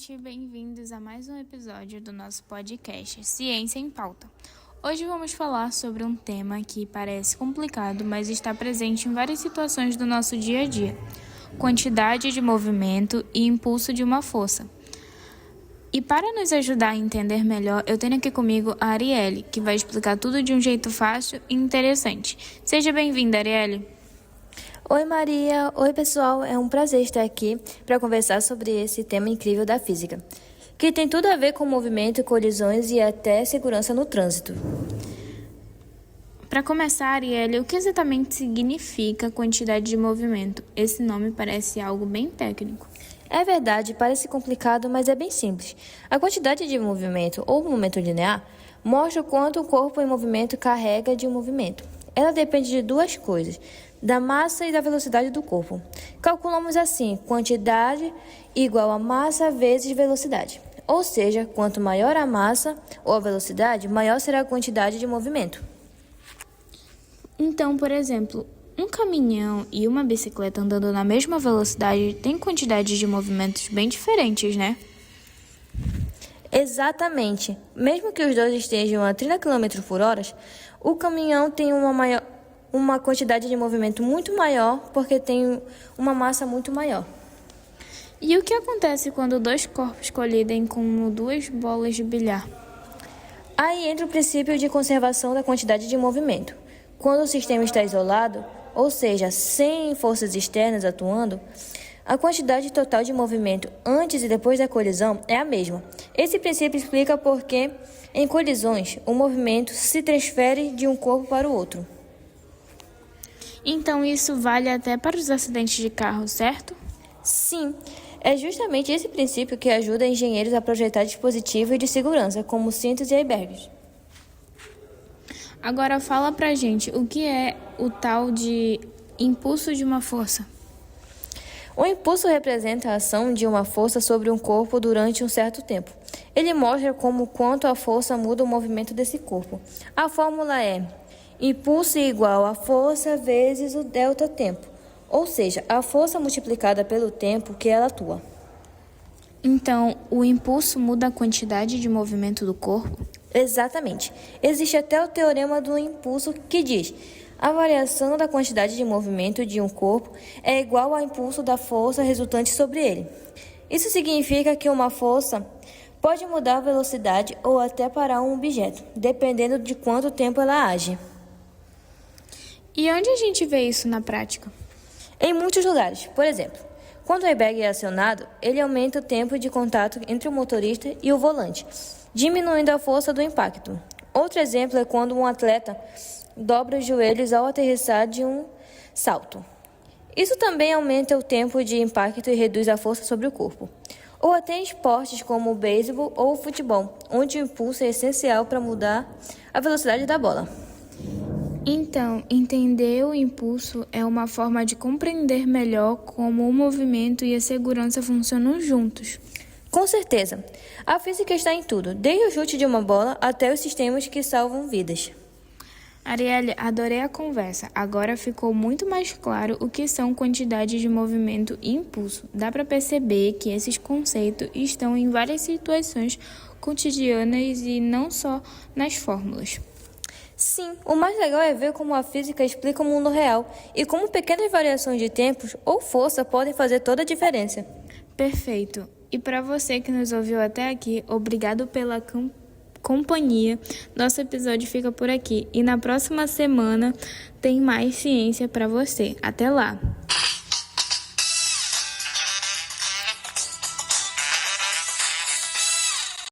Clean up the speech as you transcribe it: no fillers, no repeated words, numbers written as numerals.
gente, bem-vindos a mais um episódio do nosso podcast Ciência em Pauta. Hoje vamos falar sobre um tema que parece complicado, mas está presente em várias situações do nosso dia a dia: quantidade de movimento e impulso de uma força. E para nos ajudar a entender melhor, eu tenho aqui comigo a Arielle, que vai explicar tudo de um jeito fácil e interessante. Seja bem-vinda, Arielle. Oi Maria, oi pessoal, é um prazer estar aqui para conversar sobre esse tema incrível da física, que tem tudo a ver com movimento, colisões e até segurança no trânsito. Para começar, Arielle, o que exatamente significa quantidade de movimento? Esse nome parece algo bem técnico. É verdade, parece complicado, mas é bem simples. A quantidade de movimento ou momento linear mostra o quanto o corpo em movimento carrega de um movimento. Ela depende de duas coisas: da massa e da velocidade do corpo. Calculamos assim: quantidade igual a massa vezes velocidade. Ou seja, quanto maior a massa ou a velocidade, maior será a quantidade de movimento. Então, por exemplo, um caminhão e uma bicicleta andando na mesma velocidade têm quantidades de movimentos bem diferentes, né? Exatamente. Mesmo que os dois estejam a 30 km por hora, o caminhão tem uma quantidade de movimento muito maior porque tem uma massa muito maior. E o que acontece quando dois corpos colidem como duas bolas de bilhar? Aí entra o princípio de conservação da quantidade de movimento. Quando o sistema está isolado, ou seja, sem forças externas atuando, a quantidade total de movimento antes e depois da colisão é a mesma. Esse princípio explica por que, em colisões, o movimento se transfere de um corpo para o outro. Então isso vale até para os acidentes de carro, certo? Sim, é justamente esse princípio que ajuda engenheiros a projetar dispositivos de segurança, como cintos e airbags. Agora fala pra gente o que é o tal de impulso de uma força. O impulso representa a ação de uma força sobre um corpo durante um certo tempo. Ele mostra quanto a força muda o movimento desse corpo. A fórmula é: impulso igual a força vezes o delta tempo, ou seja, a força multiplicada pelo tempo que ela atua. Então, o impulso muda a quantidade de movimento do corpo? Exatamente. Existe até o teorema do impulso que diz: a variação da quantidade de movimento de um corpo é igual ao impulso da força resultante sobre ele. Isso significa que uma força pode mudar a velocidade ou até parar um objeto, dependendo de quanto tempo ela age. E onde a gente vê isso na prática? Em muitos lugares. Por exemplo, quando o airbag é acionado, ele aumenta o tempo de contato entre o motorista e o volante, diminuindo a força do impacto. Outro exemplo é quando um atleta dobra os joelhos ao aterrissar de um salto. Isso também aumenta o tempo de impacto e reduz a força sobre o corpo. Ou até em esportes como o beisebol ou o futebol, onde o impulso é essencial para mudar a velocidade da bola. Então, entender o impulso é uma forma de compreender melhor como o movimento e a segurança funcionam juntos. Com certeza. A física está em tudo, desde o chute de uma bola até os sistemas que salvam vidas. Arielle, adorei a conversa. Agora ficou muito mais claro o que são quantidades de movimento e impulso. Dá para perceber que esses conceitos estão em várias situações cotidianas e não só nas fórmulas. Sim, o mais legal é ver como a física explica o mundo real e como pequenas variações de tempos ou força podem fazer toda a diferença. Perfeito. E para você que nos ouviu até aqui, obrigado pela companhia. Nosso episódio fica por aqui e na próxima semana tem mais ciência para você. Até lá!